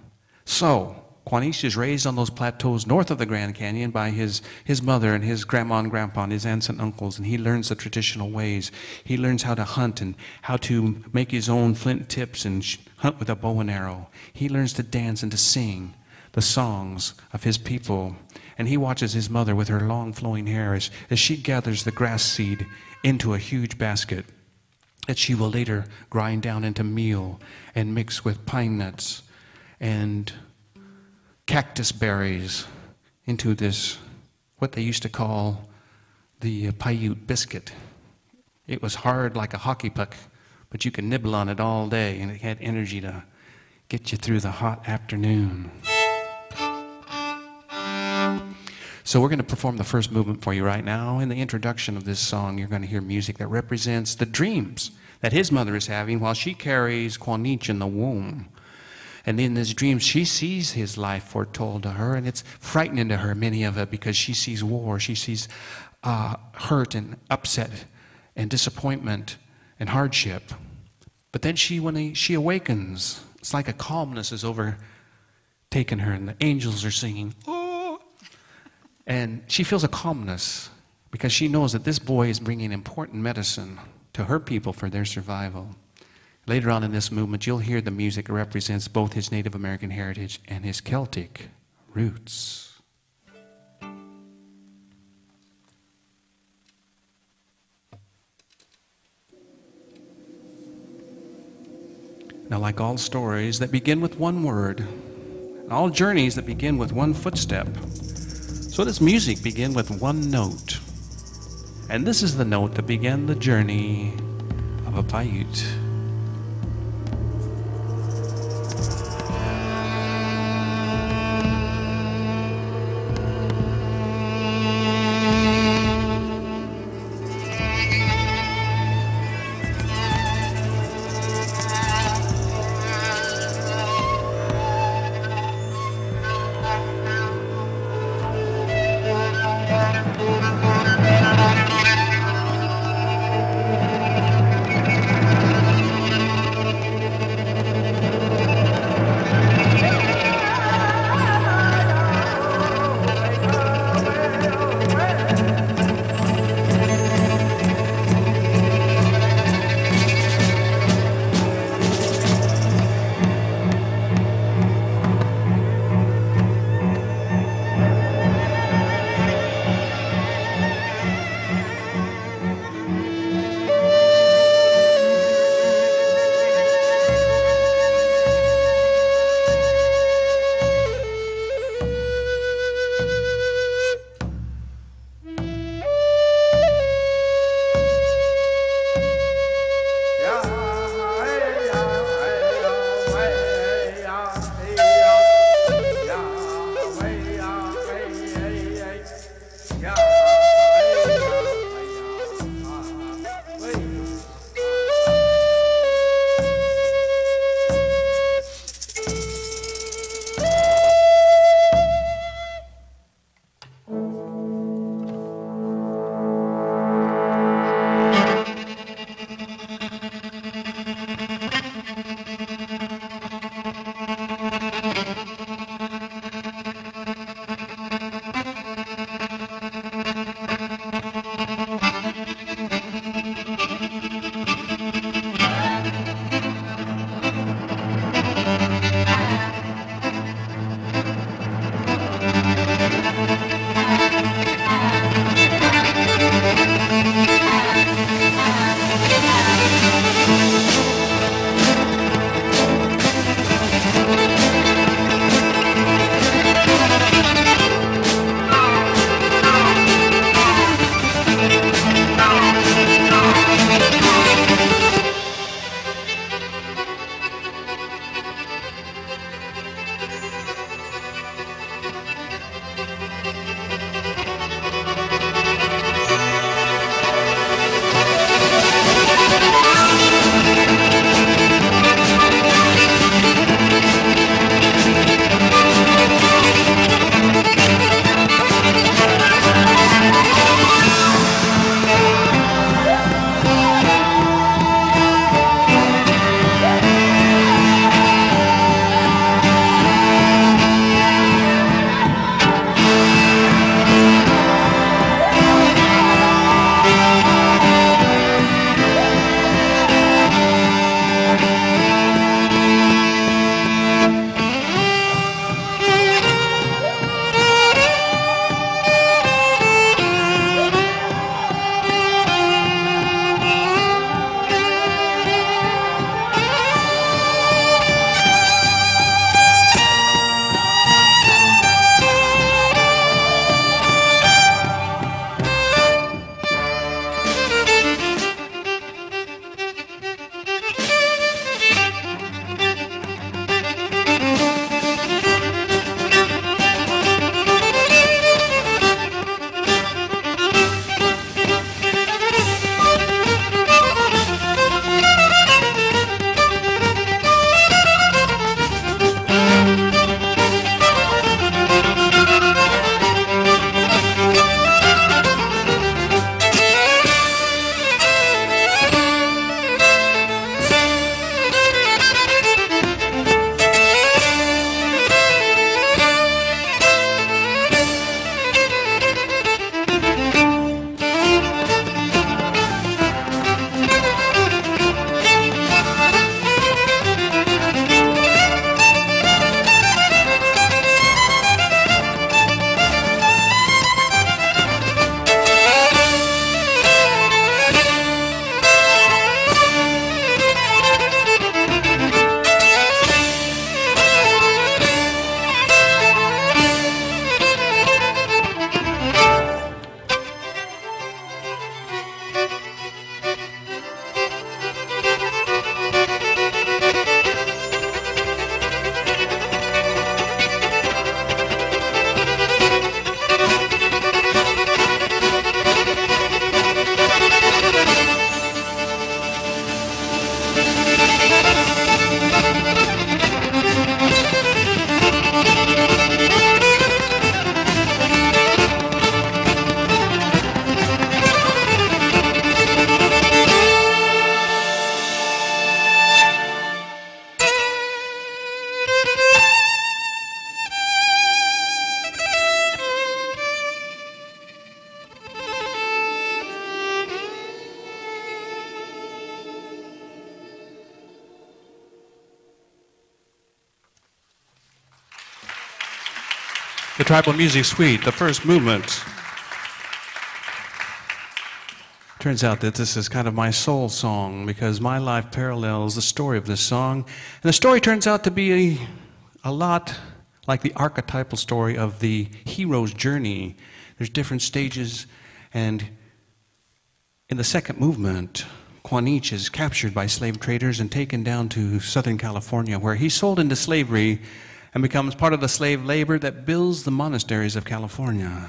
So, Quanich is raised on those plateaus north of the Grand Canyon by his mother and his grandma and grandpa and his aunts and uncles, and he learns the traditional ways. He learns how to hunt and how to make his own flint tips and hunt with a bow and arrow. He learns to dance and to sing the songs of his people. And he watches his mother with her long flowing hair as she gathers the grass seed into a huge basket that she will later grind down into meal and mix with pine nuts and cactus berries into this, what they used to call the Paiute biscuit. It was hard like a hockey puck, but you could nibble on it all day, and it had energy to get you through the hot afternoon. So we're going to perform the first movement for you right now. In the introduction of this song, you're going to hear music that represents the dreams that his mother is having while she carries Quanich in the womb. And in these dreams, she sees his life foretold to her, and it's frightening to her, many of it, because she sees war, she sees hurt and upset and disappointment and hardship. But then when she awakens, it's like a calmness has overtaken her, and the angels are singing, "Oh!" And she feels a calmness because she knows that this boy is bringing important medicine to her people for their survival. Later on in this movement, you'll hear the music that represents both his Native American heritage and his Celtic roots. Now, like all stories that begin with one word, and all journeys that begin with one footstep, so does music begin with one note. And this is the note that began the journey of a Paiute. The Tribal Music Suite, the first movement. Turns out that this is kind of my soul song because my life parallels the story of this song. And the story turns out to be a lot like the archetypal story of the hero's journey. There's different stages, and in the second movement, Quanich is captured by slave traders and taken down to Southern California, where he's sold into slavery and becomes part of the slave labor that builds the monasteries of California.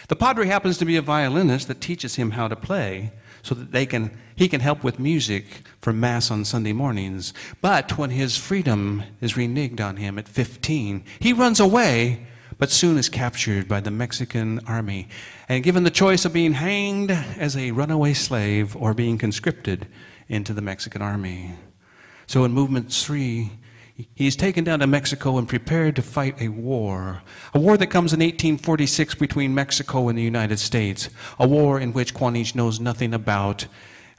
The padre happens to be a violinist that teaches him how to play so that he can help with music for Mass on Sunday mornings. But when his freedom is reneged on him at 15, he runs away, but soon is captured by the Mexican army and given the choice of being hanged as a runaway slave or being conscripted into the Mexican army. So in movement 3, he's taken down to Mexico and prepared to fight a war that comes in 1846 between Mexico and the United States, a war in which Quanich knows nothing about,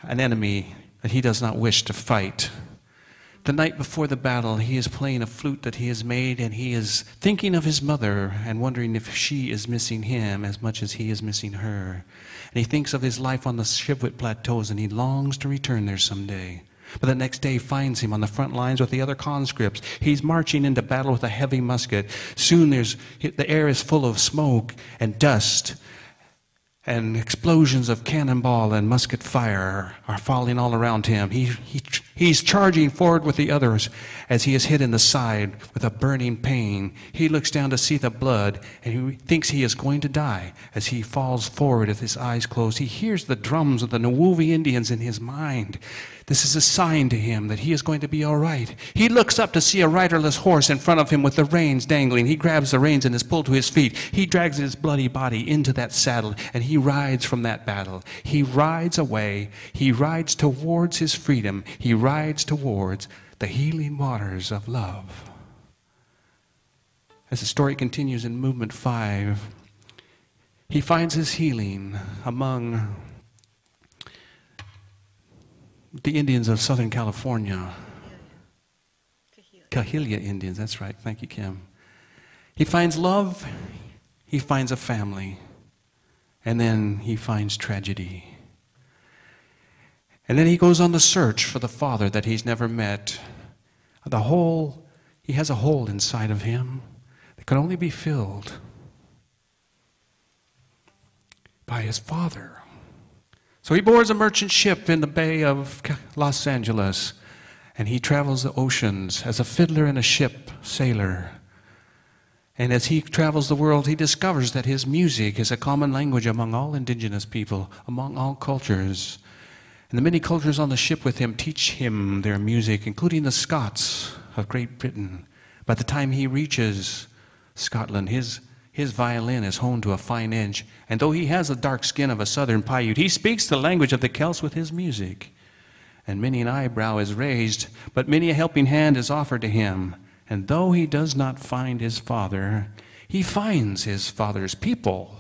an enemy that he does not wish to fight. The night before the battle, he is playing a flute that he has made, and he is thinking of his mother and wondering if she is missing him as much as he is missing her. And he thinks of his life on the Chivwit Plateaus, and he longs to return there someday. But the next day finds him on the front lines with the other conscripts. He's marching into battle with a heavy musket. Soon the air is full of smoke and dust, and explosions of cannonball and musket fire are falling all around him. He's charging forward with the others as he is hit in the side with a burning pain. He looks down to see the blood, and he thinks he is going to die. As he falls forward with his eyes closed, he hears the drums of the Nawuvi Indians in his mind. This is a sign to him that he is going to be all right. He looks up to see a riderless horse in front of him with the reins dangling. He grabs the reins and is pulled to his feet. He drags his bloody body into that saddle, and he rides from that battle. He rides away. He rides towards his freedom. He rides towards the healing waters of love. As the story continues in movement 5, he finds his healing among the Indians of Southern California. Cahilia Indians, that's right. Thank you, Kim. He finds love, he finds a family, and then he finds tragedy. And then he goes on the search for the father that he's never met. He has a hole inside of him that can only be filled by his father. So he boards a merchant ship in the Bay of Los Angeles, and he travels the oceans as a fiddler in a ship sailor. And as he travels the world, he discovers that his music is a common language among all indigenous people, among all cultures. And the many cultures on the ship with him teach him their music, including the Scots of Great Britain. By the time he reaches Scotland, his violin is honed to a fine edge, and though he has the dark skin of a southern Paiute, he speaks the language of the Celts with his music. And many an eyebrow is raised, but many a helping hand is offered to him. And though he does not find his father, he finds his father's people,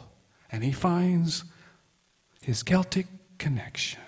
and he finds his Celtic connection.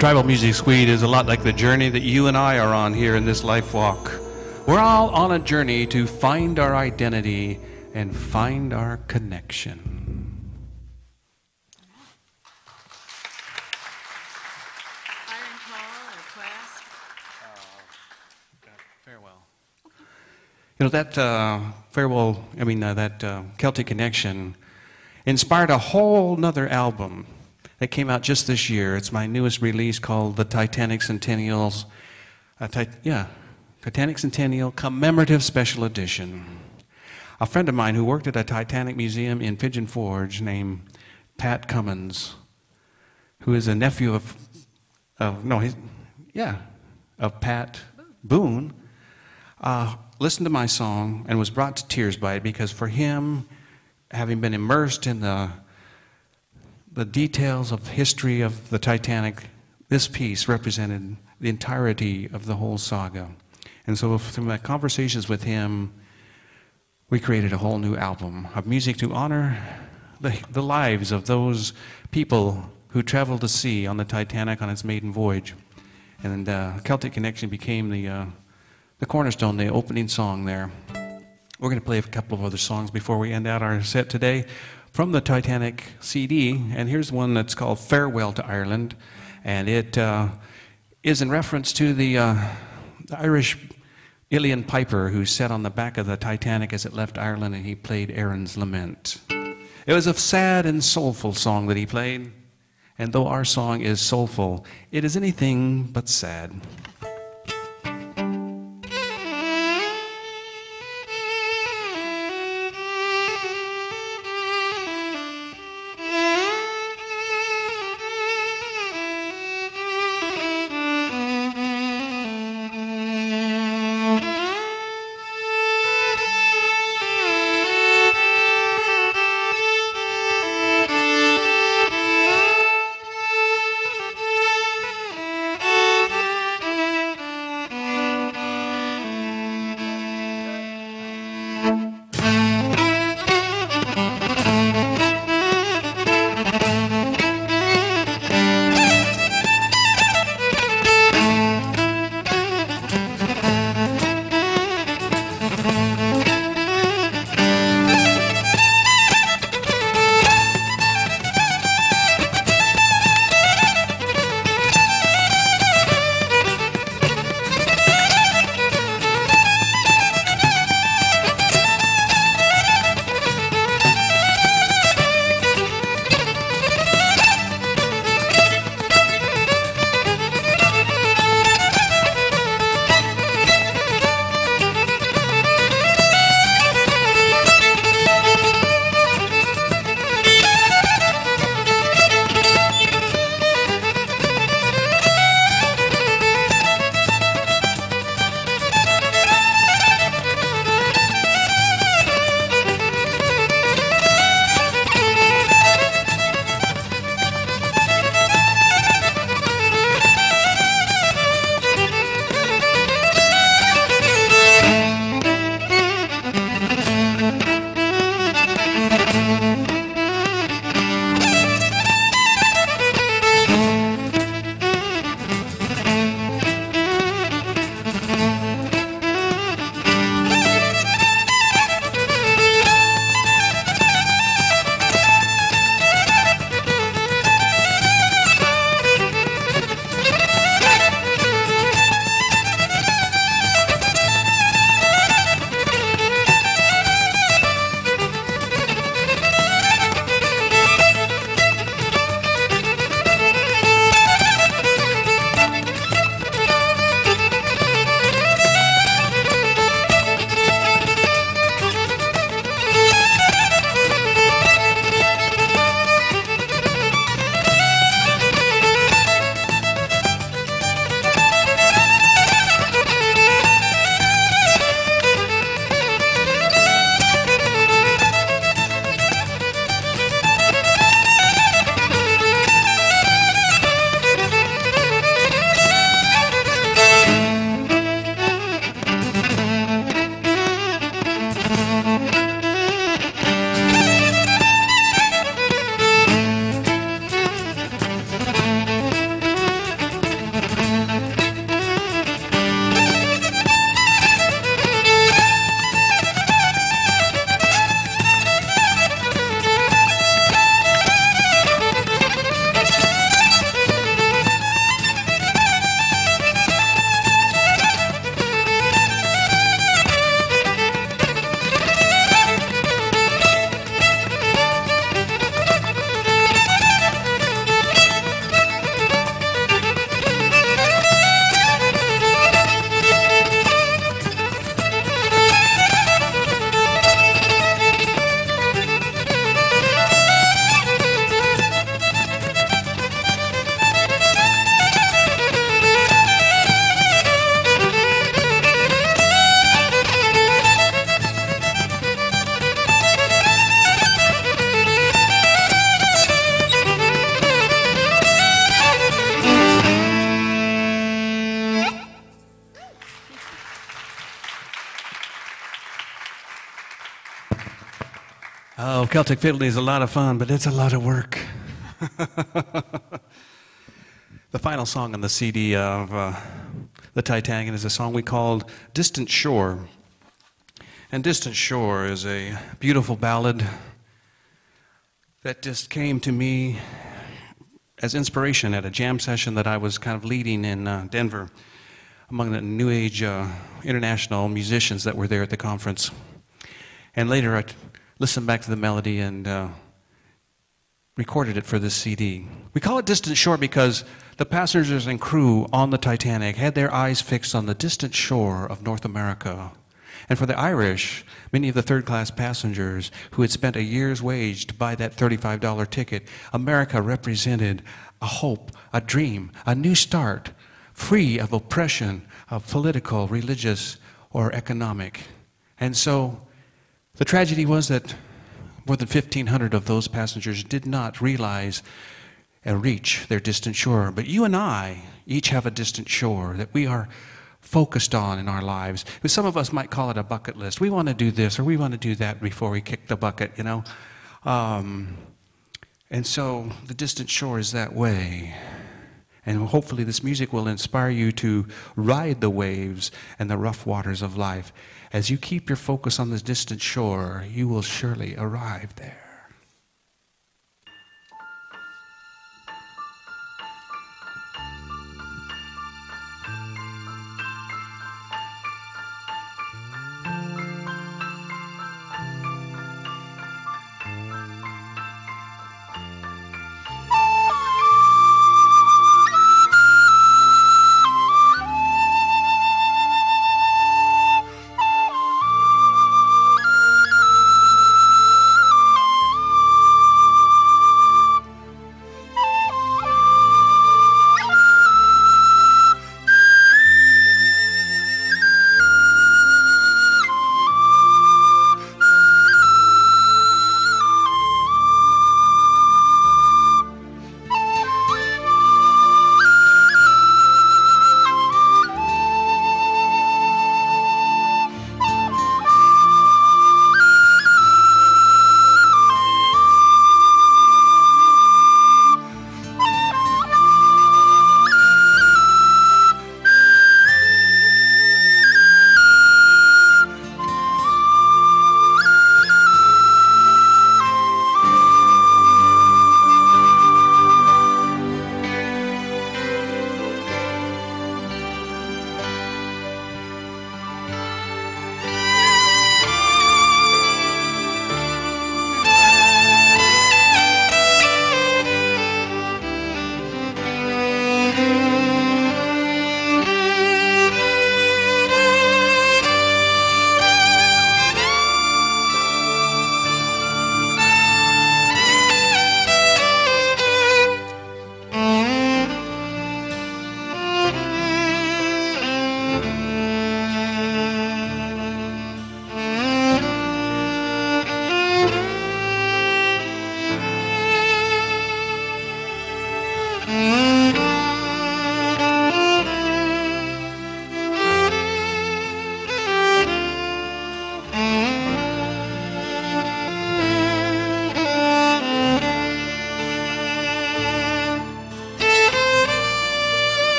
Tribal Music Suite is a lot like the journey that you and I are on here in this life walk. We're all on a journey to find our identity and find our connection. Iron Call or Clasp? Farewell. You know, that farewell, that Celtic Connection inspired a whole nother album that came out just this year. It's my newest release called the Titanic Centennials. Titanic Centennial Commemorative Special Edition. A friend of mine who worked at a Titanic museum in Pigeon Forge named Pat Cummins, who is a nephew of Pat Boone, listened to my song and was brought to tears by it, because for him, having been immersed in the details of history of the Titanic, this piece represented the entirety of the whole saga. And so through my conversations with him, we created a whole new album of music to honor the lives of those people who traveled the sea on the Titanic on its maiden voyage. And Celtic Connection became the cornerstone, the opening song there. We're going to play a couple of other songs before we end out our set today from the Titanic CD. And here's one that's called Farewell to Ireland. And it is in reference to the Irish Ilian piper who sat on the back of the Titanic as it left Ireland, and he played Erin's Lament. It was a sad and soulful song that he played. And though our song is soulful, it is anything but sad. Oh, Celtic fiddling is a lot of fun, but it's a lot of work. The final song on the CD of the Titanic is a song we called Distant Shore. And Distant Shore is a beautiful ballad that just came to me as inspiration at a jam session that I was kind of leading in Denver among the New Age international musicians that were there at the conference. And later I listened back to the melody and recorded it for this CD. We call it Distant Shore because the passengers and crew on the Titanic had their eyes fixed on the distant shore of North America. And for the Irish, many of the third-class passengers who had spent a year's wage to buy that $35 ticket, America represented a hope, a dream, a new start, free of oppression, of political, religious, or economic. And so the tragedy was that more than 1,500 of those passengers did not realize and reach their distant shore. But you and I each have a distant shore that we are focused on in our lives. Some of us might call it a bucket list. We want to do this or we want to do that before we kick the bucket, you know. And so the distant shore is that way. And hopefully this music will inspire you to ride the waves and the rough waters of life. As you keep your focus on this distant shore, you will surely arrive there.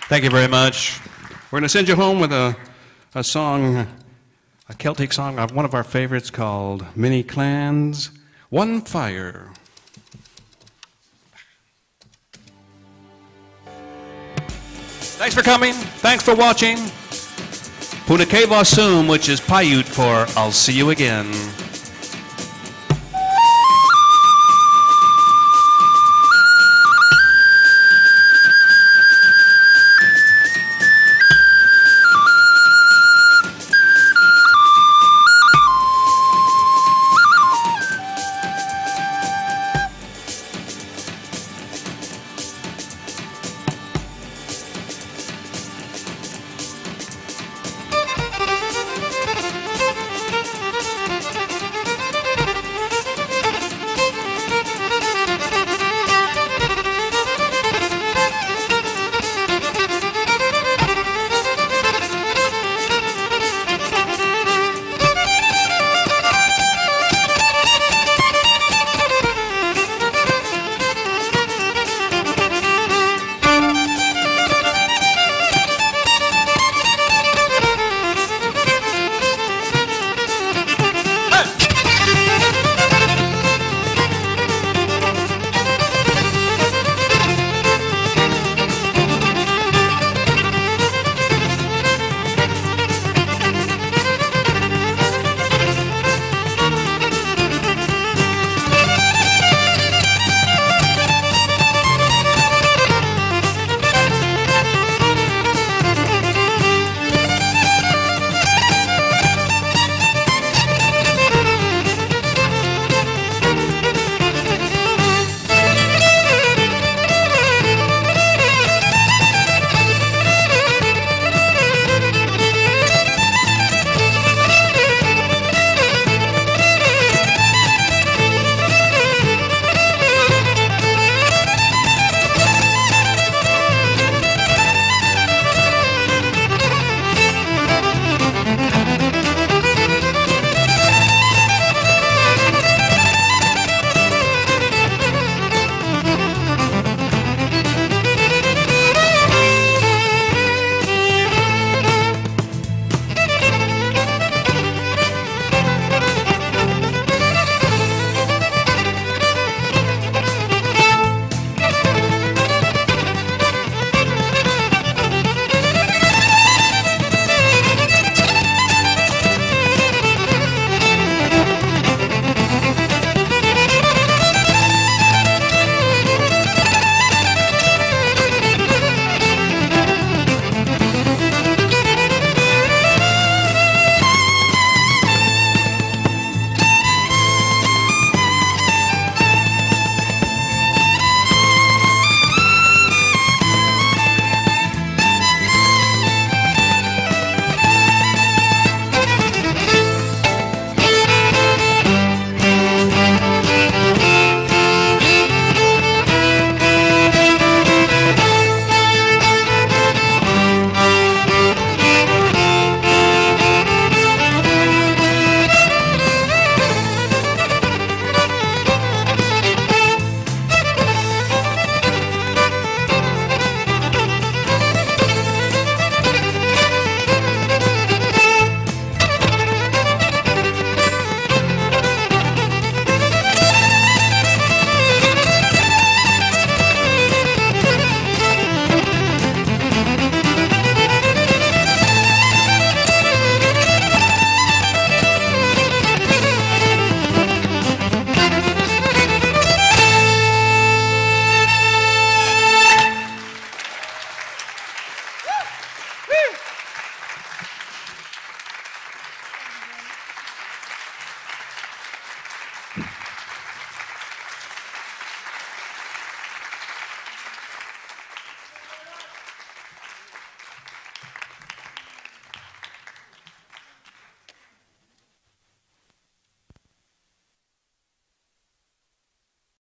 Thank you very much. We're going to send you home with a song, a Celtic song, one of our favorites called Many Clans, One Fire. Thanks for coming. Thanks for watching. Punakeva Sum, which is Paiute for I'll see you again.